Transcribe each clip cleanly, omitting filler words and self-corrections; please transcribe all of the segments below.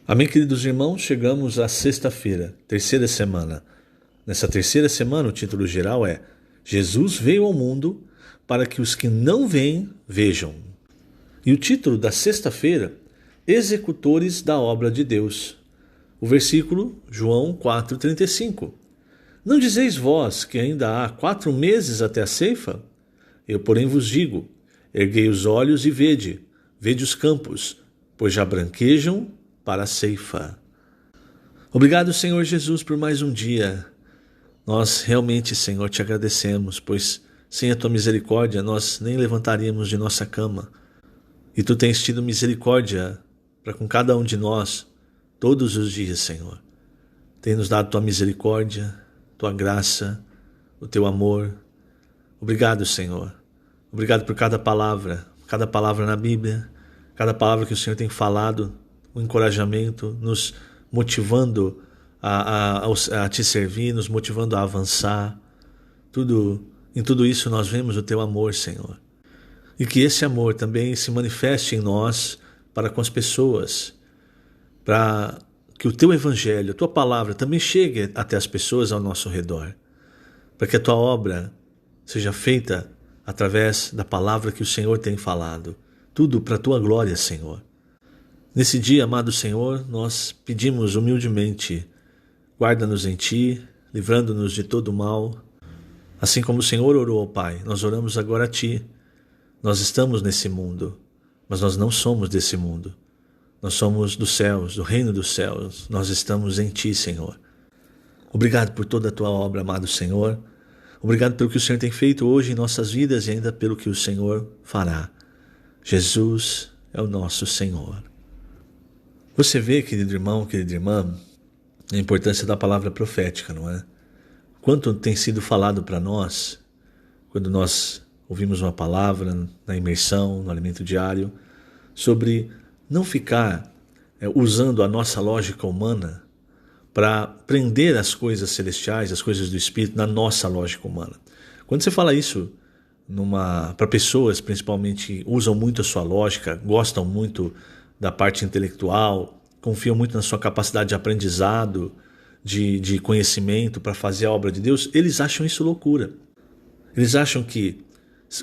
Amém, queridos irmãos, chegamos à sexta-feira, terceira semana. Nessa terceira semana, o título geral é Jesus veio ao mundo para que os que não veem, vejam. E o título da sexta-feira, Executores da Obra de Deus. O versículo, João 4,35. Não dizeis vós que ainda há 4 meses até a ceifa? Eu, porém, vos digo, erguei os olhos e vede os campos, pois já branquejam para a ceifa. Obrigado, Senhor Jesus, por mais um dia. Nós realmente, Senhor, te agradecemos, pois sem a tua misericórdia nós nem levantaríamos de nossa cama. E tu tens tido misericórdia para com cada um de nós todos os dias, Senhor. Tem nos dado tua misericórdia, tua graça, o teu amor. Obrigado, Senhor. Obrigado por cada palavra na Bíblia, cada palavra que o Senhor tem falado, o encorajamento, nos motivando a te servir, nos motivando a avançar. Em tudo isso nós vemos o teu amor, Senhor. E que esse amor também se manifeste em nós para com as pessoas, para que o teu evangelho, a tua palavra também chegue até as pessoas ao nosso redor, para que a tua obra seja feita através da palavra que o Senhor tem falado. Tudo para a tua glória, Senhor. Nesse dia, amado Senhor, nós pedimos humildemente, guarda-nos em Ti, livrando-nos de todo mal. Assim como o Senhor orou ao Pai, nós oramos agora a Ti. Nós estamos nesse mundo, mas nós não somos desse mundo. Nós somos dos céus, do reino dos céus. Nós estamos em Ti, Senhor. Obrigado por toda a Tua obra, amado Senhor. Obrigado pelo que o Senhor tem feito hoje em nossas vidas e ainda pelo que o Senhor fará. Jesus é o nosso Senhor. Você vê, querido irmão, querida irmã, a importância da palavra profética, não é? Quanto tem sido falado para nós, quando nós ouvimos uma palavra na imersão, no alimento diário, sobre não ficar usando a nossa lógica humana para prender as coisas celestiais, as coisas do Espírito, na nossa lógica humana. Quando você fala isso para pessoas, principalmente, que usam muito a sua lógica, gostam muito da parte intelectual, confiam muito na sua capacidade de aprendizado, de conhecimento para fazer a obra de Deus, eles acham isso loucura. Eles acham que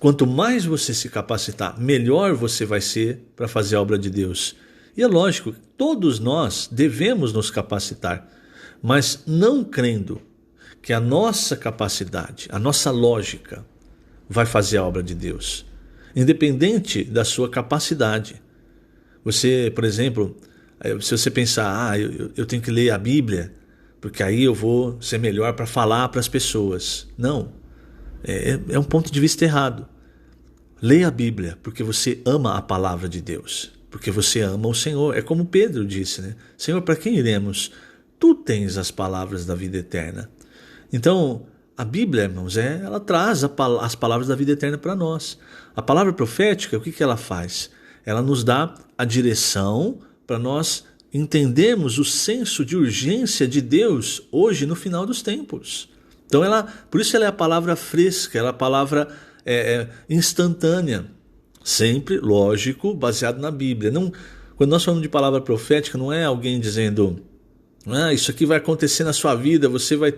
quanto mais você se capacitar, melhor você vai ser para fazer a obra de Deus. E é lógico, todos nós devemos nos capacitar, mas não crendo que a nossa capacidade, a nossa lógica vai fazer a obra de Deus, independente da sua capacidade. Você, por exemplo, se você pensar, eu tenho que ler a Bíblia, porque aí eu vou ser melhor para falar para as pessoas. Não, é um ponto de vista errado. Leia a Bíblia porque você ama a palavra de Deus, porque você ama o Senhor. É como Pedro disse, né? Senhor, para quem iremos? Tu tens as palavras da vida eterna. Então, a Bíblia, irmãos, ela traz as palavras da vida eterna para nós. A palavra profética, o que ela faz? Ela nos dá a direção para nós entendermos o senso de urgência de Deus hoje no final dos tempos. Então, por isso ela é a palavra fresca, ela é a palavra instantânea. Sempre, lógico, baseado na Bíblia. Não, quando nós falamos de palavra profética, não é alguém dizendo, isso aqui vai acontecer na sua vida, você vai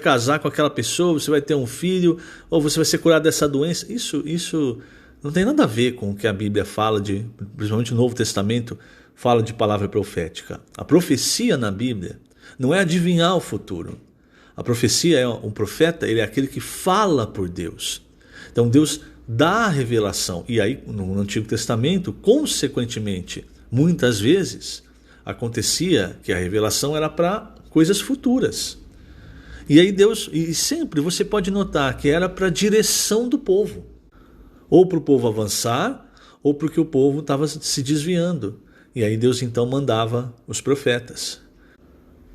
casar com aquela pessoa, você vai ter um filho, ou você vai ser curado dessa doença. Isso não tem nada a ver com o que a Bíblia fala, principalmente o Novo Testamento, fala de palavra profética. A profecia na Bíblia não é adivinhar o futuro. A profecia um profeta, ele é aquele que fala por Deus. Então Deus dá a revelação. E aí, no Antigo Testamento, consequentemente, muitas vezes, acontecia que a revelação era para coisas futuras. E aí e sempre você pode notar que era para a direção do povo. Ou para o povo avançar, ou porque o povo estava se desviando. E aí Deus então mandava os profetas.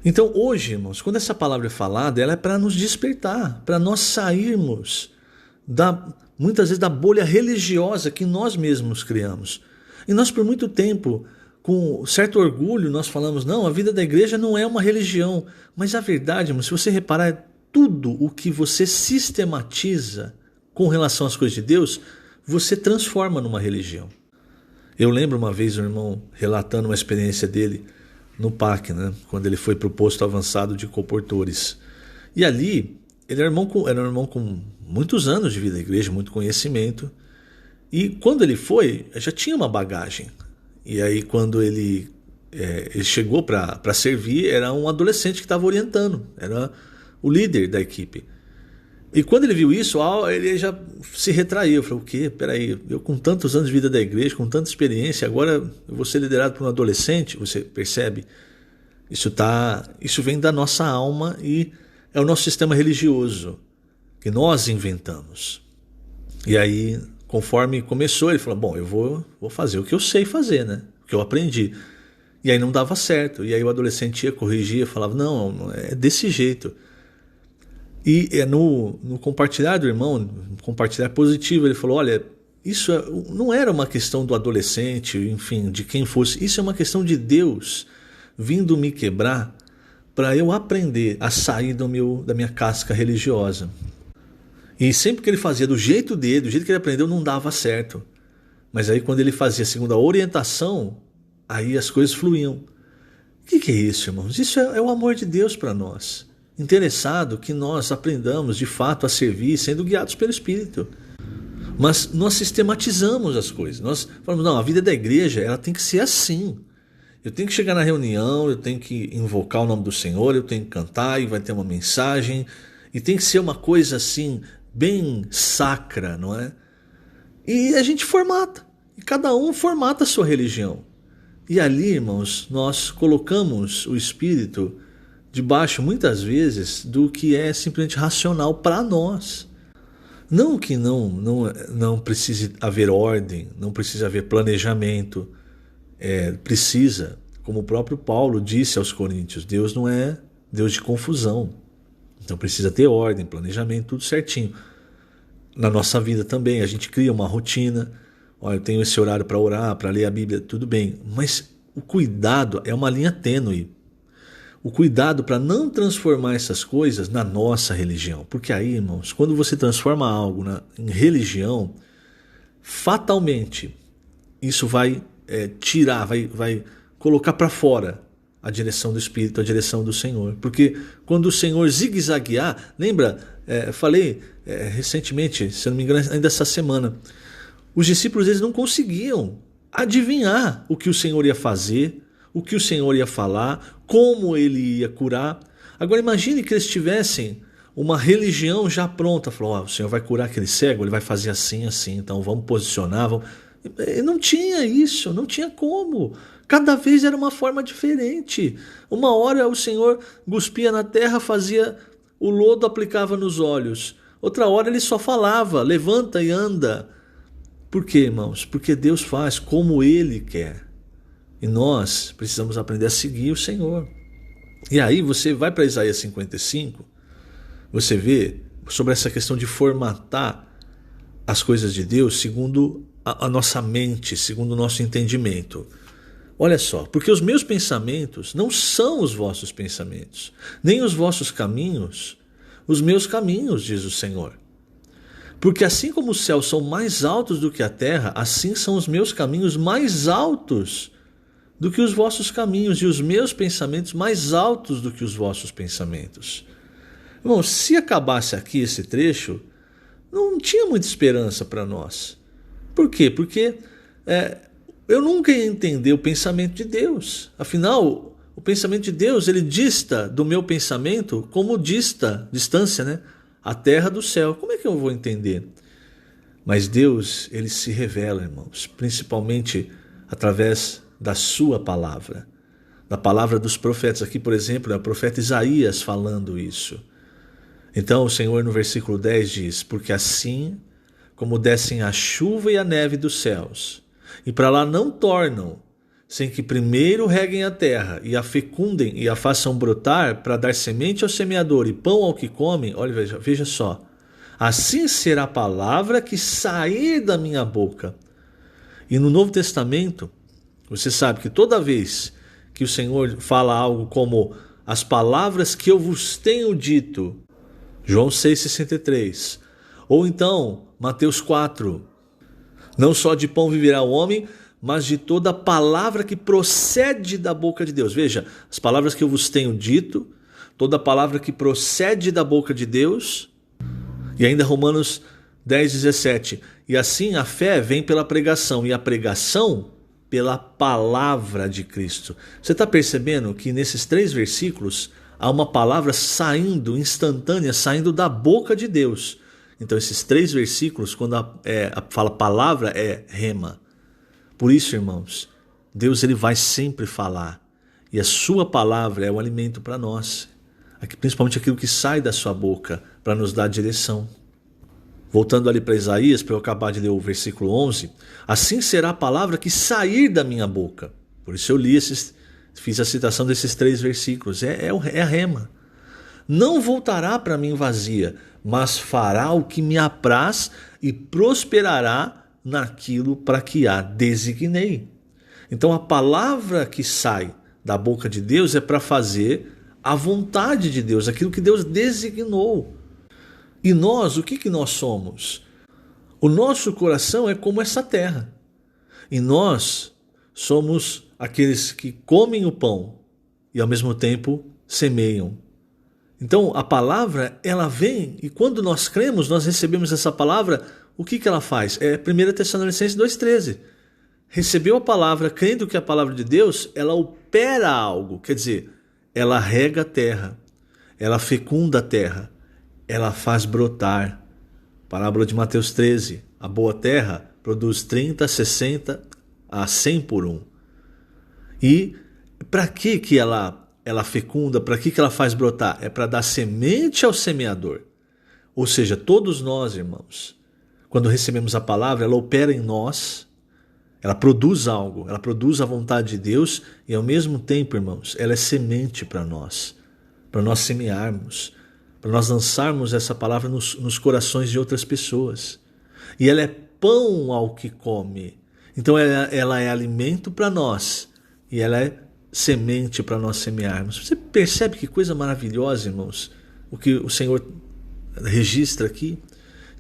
Então hoje, irmãos, quando essa palavra é falada, ela é para nos despertar, para nós sairmos muitas vezes da bolha religiosa que nós mesmos criamos. E nós por muito tempo, com certo orgulho, nós falamos, não, a vida da igreja não é uma religião. Mas a verdade, irmãos, se você reparar, tudo o que você sistematiza com relação às coisas de Deus, você transforma numa religião. Eu lembro uma vez um irmão relatando uma experiência dele no PAC, né? Quando ele foi para o posto avançado de comportores. E ali, ele era um irmão com muitos anos de vida na igreja, muito conhecimento. E quando ele foi, já tinha uma bagagem. E aí quando ele chegou para servir, era um adolescente que estava orientando, era o líder da equipe. E quando ele viu isso, ele já se retraiu. Falou, o quê? Peraí, eu com tantos anos de vida da igreja, com tanta experiência, agora eu vou ser liderado por um adolescente? Você percebe? Isso vem da nossa alma e é o nosso sistema religioso que nós inventamos. E aí, conforme começou, ele falou, bom, eu vou fazer o que eu sei fazer, né? O que eu aprendi. E aí não dava certo. E aí o adolescente ia, corrigia, falava, não, é desse jeito. E no compartilhar do irmão, no compartilhar positivo, ele falou, olha, isso não era uma questão do adolescente, enfim, de quem fosse. Isso é uma questão de Deus vindo me quebrar para eu aprender a sair da minha casca religiosa. E sempre que ele fazia do jeito dele, do jeito que ele aprendeu, não dava certo. Mas aí quando ele fazia segundo a orientação, aí as coisas fluíam. O que é isso, irmãos? Isso é o amor de Deus para nós. Interessado que nós aprendamos de fato a servir sendo guiados pelo Espírito. Mas nós sistematizamos as coisas. Nós falamos, não, a vida da igreja ela tem que ser assim. Eu tenho que chegar na reunião, eu tenho que invocar o nome do Senhor, eu tenho que cantar e vai ter uma mensagem. E tem que ser uma coisa assim, bem sacra, não é? E a gente formata. E cada um formata a sua religião. E ali, irmãos, nós colocamos o Espírito debaixo, muitas vezes, do que é simplesmente racional para nós. Não que não precise haver ordem, não precisa haver planejamento. Precisa, como o próprio Paulo disse aos Coríntios, Deus não é Deus de confusão. Então precisa ter ordem, planejamento, tudo certinho. Na nossa vida também, a gente cria uma rotina. Olha, eu tenho esse horário para orar, para ler a Bíblia, tudo bem. Mas o cuidado é uma linha tênue. O cuidado para não transformar essas coisas na nossa religião. Porque aí, irmãos, quando você transforma algo em religião, fatalmente isso vai tirar, vai colocar para fora a direção do Espírito, a direção do Senhor. Porque quando o Senhor zigue-zaguear, lembra, falei recentemente, se eu não me engano, ainda essa semana, os discípulos eles não conseguiam adivinhar o que o Senhor ia fazer, o que o Senhor ia falar, como ele ia curar. Agora imagine que eles tivessem uma religião já pronta. Falou, o Senhor vai curar aquele cego, ele vai fazer assim, assim, então vamos posicionar. Não tinha isso, não tinha como. Cada vez era uma forma diferente. Uma hora o Senhor cuspia na terra, fazia o lodo, aplicava nos olhos. Outra hora ele só falava, levanta e anda. Por quê, irmãos? Porque Deus faz como Ele quer. E nós precisamos aprender a seguir o Senhor. E aí você vai para Isaías 55, você vê sobre essa questão de formatar as coisas de Deus segundo a nossa mente, segundo o nosso entendimento. Olha só, porque os meus pensamentos não são os vossos pensamentos, nem os vossos caminhos, os meus caminhos, diz o Senhor. Porque assim como os céus são mais altos do que a terra, assim são os meus caminhos mais altos do que os vossos caminhos, e os meus pensamentos mais altos do que os vossos pensamentos. Irmão, se acabasse aqui esse trecho, não tinha muita esperança para nós. Por quê? Porque eu nunca ia entender o pensamento de Deus. Afinal, o pensamento de Deus, ele dista do meu pensamento como distância, né? A terra do céu. Como é que eu vou entender? Mas Deus, ele se revela, irmãos, principalmente através da sua palavra, da palavra dos profetas. Aqui, por exemplo, é o profeta Isaías falando isso. Então o Senhor no versículo 10 diz, porque assim como descem a chuva e a neve dos céus, e para lá não tornam, sem que primeiro reguem a terra, e a fecundem e a façam brotar, para dar semente ao semeador e pão ao que come, olha, veja só, assim será a palavra que sair da minha boca. E no Novo Testamento, você sabe que toda vez que o Senhor fala algo como as palavras que eu vos tenho dito, João 6,63, ou então Mateus 4, não só de pão viverá o homem, mas de toda palavra que procede da boca de Deus. Veja, as palavras que eu vos tenho dito, toda palavra que procede da boca de Deus. E ainda Romanos 10:17. E assim a fé vem pela pregação, e a pregação pela palavra de Cristo. Você está percebendo que nesses 3 versículos há uma palavra saindo, instantânea, saindo da boca de Deus. Então esses 3 versículos, quando fala palavra, é rema. Por isso, irmãos, Deus ele vai sempre falar. E a sua palavra é o alimento para nós. Principalmente aquilo que sai da sua boca para nos dar direção. Voltando ali para Isaías, para eu acabar de ler o versículo 11. Assim será a palavra que sair da minha boca. Por isso eu fiz a citação desses 3 versículos. É a rema. Não voltará para mim vazia, mas fará o que me apraz e prosperará naquilo para que a designei. Então a palavra que sai da boca de Deus é para fazer a vontade de Deus, aquilo que Deus designou. E nós, o que nós somos? O nosso coração é como essa terra. E nós somos aqueles que comem o pão e ao mesmo tempo semeiam. Então a palavra, ela vem, e quando nós cremos, nós recebemos essa palavra, o que ela faz? 1 Tessalonicenses 2,13. Recebeu a palavra, crendo que é a palavra de Deus, ela opera algo, quer dizer, ela rega a terra, ela fecunda a terra, ela faz brotar. Parábola de Mateus 13, a boa terra produz 30, 60 a 100 por 1. E para que ela fecunda, para que ela faz brotar? É para dar semente ao semeador. Ou seja, todos nós, irmãos, quando recebemos a palavra, ela opera em nós, ela produz algo, ela produz a vontade de Deus e ao mesmo tempo, irmãos, ela é semente para nós semearmos, para nós lançarmos essa palavra nos corações de outras pessoas. E ela é pão ao que come. Então ela é alimento para nós e ela é semente para nós semearmos. Você percebe que coisa maravilhosa, irmãos, o que o Senhor registra aqui?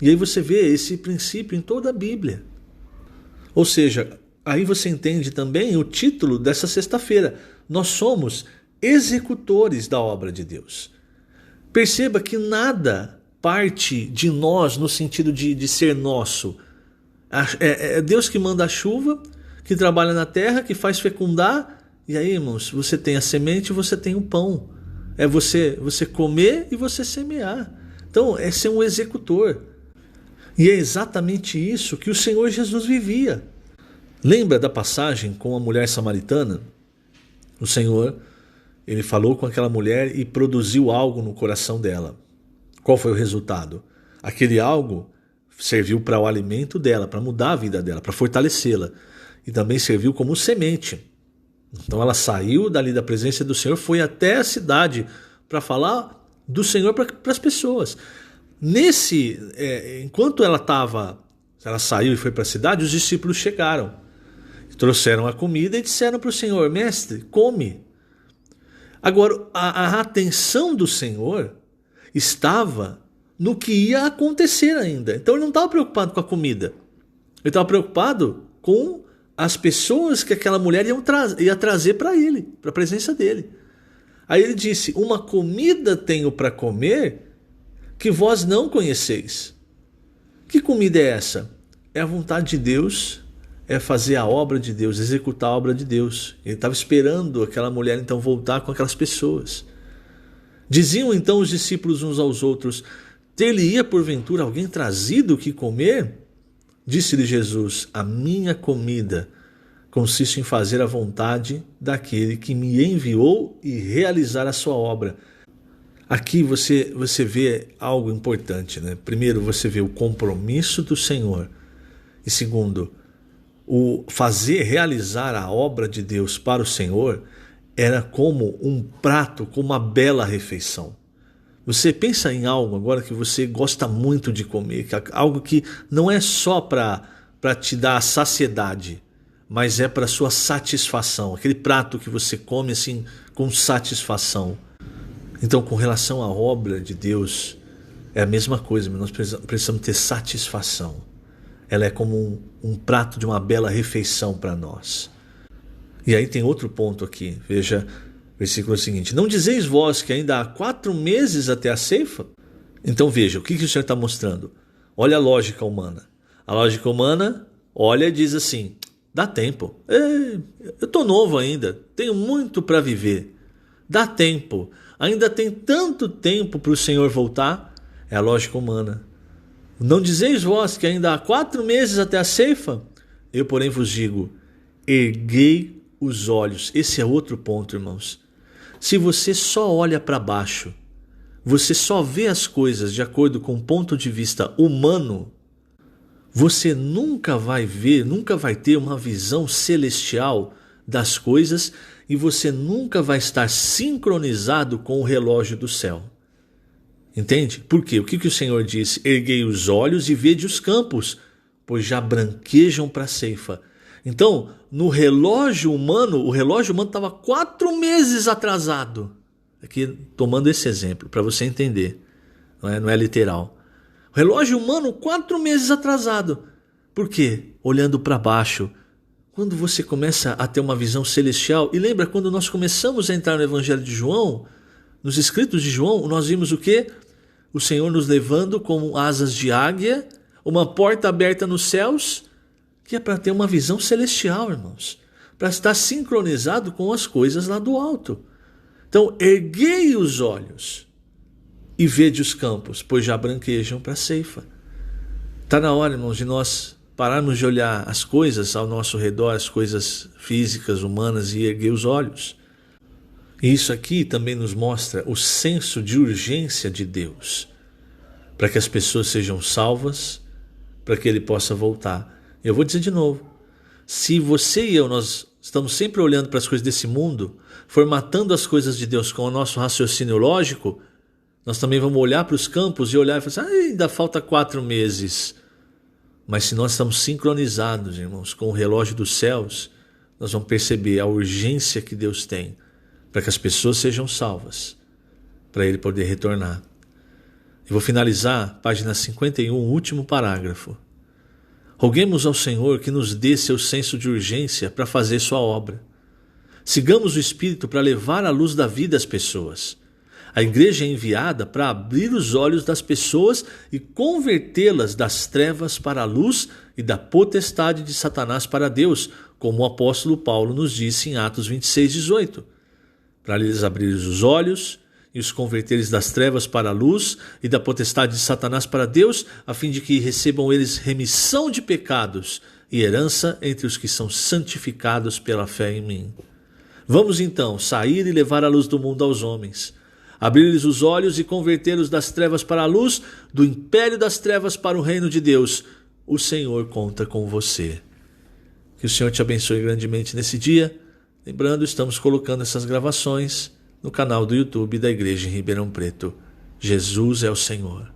E aí você vê esse princípio em toda a Bíblia. Ou seja, aí você entende também o título dessa sexta-feira. Nós somos executores da obra de Deus. Perceba que nada parte de nós no sentido de ser nosso. É Deus que manda a chuva, que trabalha na terra, que faz fecundar. E aí, irmãos, você tem a semente e você tem o pão. É você comer e você semear. Então, é ser um executor. E é exatamente isso que o Senhor Jesus vivia. Lembra da passagem com a mulher samaritana? O Senhor, ele falou com aquela mulher e produziu algo no coração dela. Qual foi o resultado? Aquele algo serviu para o alimento dela, para mudar a vida dela, para fortalecê-la. E também serviu como semente. Então ela saiu dali da presença do Senhor, foi até a cidade para falar do Senhor para as pessoas. Enquanto ela saiu e foi para a cidade, os discípulos chegaram, trouxeram a comida e disseram para o Senhor: mestre, come. Agora, a atenção do Senhor estava no que ia acontecer ainda. Então ele não estava preocupado com a comida, ele estava preocupado com as pessoas que aquela mulher ia trazer para ele, para a presença dele. Aí ele disse: uma comida tenho para comer que vós não conheceis. Que comida é essa? É a vontade de Deus, é fazer a obra de Deus, executar a obra de Deus. Ele estava esperando aquela mulher então voltar com aquelas pessoas. Diziam então os discípulos uns aos outros: ter-lhe-ia porventura alguém trazido o que comer? Disse-lhe Jesus: a minha comida consiste em fazer a vontade daquele que me enviou e realizar a sua obra. Aqui você vê algo importante, né? Primeiro, você vê o compromisso do Senhor. E segundo, o realizar a obra de Deus para o Senhor era como um prato, como uma bela refeição. Você pensa em algo agora que você gosta muito de comer, algo que não é só para te dar a saciedade, mas é para a sua satisfação. Aquele prato que você come assim com satisfação. Então, com relação à obra de Deus, é a mesma coisa, mas nós precisamos ter satisfação. ela é como um prato de uma bela refeição para nós. E aí tem outro ponto aqui, veja, versículo seguinte: não dizeis vós que ainda há 4 meses até a ceifa? Então veja, o que o Senhor está mostrando? Olha a lógica humana. A lógica humana olha e diz assim: dá tempo, eu estou novo ainda, tenho muito para viver, dá tempo, ainda tem tanto tempo para o Senhor voltar. É a lógica humana. Não dizeis vós que ainda há 4 meses até a ceifa? Eu, porém, vos digo, erguei os olhos. Esse é outro ponto, irmãos. Se você só olha para baixo, você só vê as coisas de acordo com o ponto de vista humano, você nunca vai ver, nunca vai ter uma visão celestial das coisas e você nunca vai estar sincronizado com o relógio do céu. Entende? Por quê? O que o Senhor disse? Erguei os olhos e vede os campos, pois já branquejam para a ceifa. Então, no relógio humano, o relógio humano estava 4 meses atrasado. Aqui, tomando esse exemplo, para você entender. Não é literal. O relógio humano 4 meses atrasado. Por quê? Olhando para baixo. Quando você começa a ter uma visão celestial, e lembra quando nós começamos a entrar no Evangelho de João, nos escritos de João, nós vimos o quê? O Senhor nos levando como asas de águia, uma porta aberta nos céus, que é para ter uma visão celestial, irmãos. Para estar sincronizado com as coisas lá do alto. Então, erguei os olhos e vede os campos, pois já branquejam para a ceifa. Está na hora, irmãos, de nós pararmos de olhar as coisas ao nosso redor, as coisas físicas, humanas, e erguer os olhos. E isso aqui também nos mostra o senso de urgência de Deus, para que as pessoas sejam salvas, para que Ele possa voltar. Eu vou dizer de novo, se você e eu, nós estamos sempre olhando para as coisas desse mundo, formatando as coisas de Deus com o nosso raciocínio lógico, nós também vamos olhar para os campos e olhar e falar assim, ainda falta 4 meses. Mas se nós estamos sincronizados, irmãos, com o relógio dos céus, nós vamos perceber a urgência que Deus tem para que as pessoas sejam salvas, para Ele poder retornar. Eu vou finalizar, página 51, último parágrafo. Roguemos ao Senhor que nos dê seu senso de urgência para fazer sua obra. Sigamos o Espírito para levar a luz da vida às pessoas. A igreja é enviada para abrir os olhos das pessoas e convertê-las das trevas para a luz e da potestade de Satanás para Deus, como o apóstolo Paulo nos disse em Atos 26:18. Para lhes abrir os olhos e os converteres das trevas para a luz e da potestade de Satanás para Deus, a fim de que recebam eles remissão de pecados e herança entre os que são santificados pela fé em mim. Vamos então sair e levar a luz do mundo aos homens, abrir-lhes os olhos e convertê-los das trevas para a luz, do império das trevas para o reino de Deus. O Senhor conta com você. Que o Senhor te abençoe grandemente nesse dia. Lembrando, estamos colocando essas gravações no canal do YouTube da Igreja em Ribeirão Preto. Jesus é o Senhor.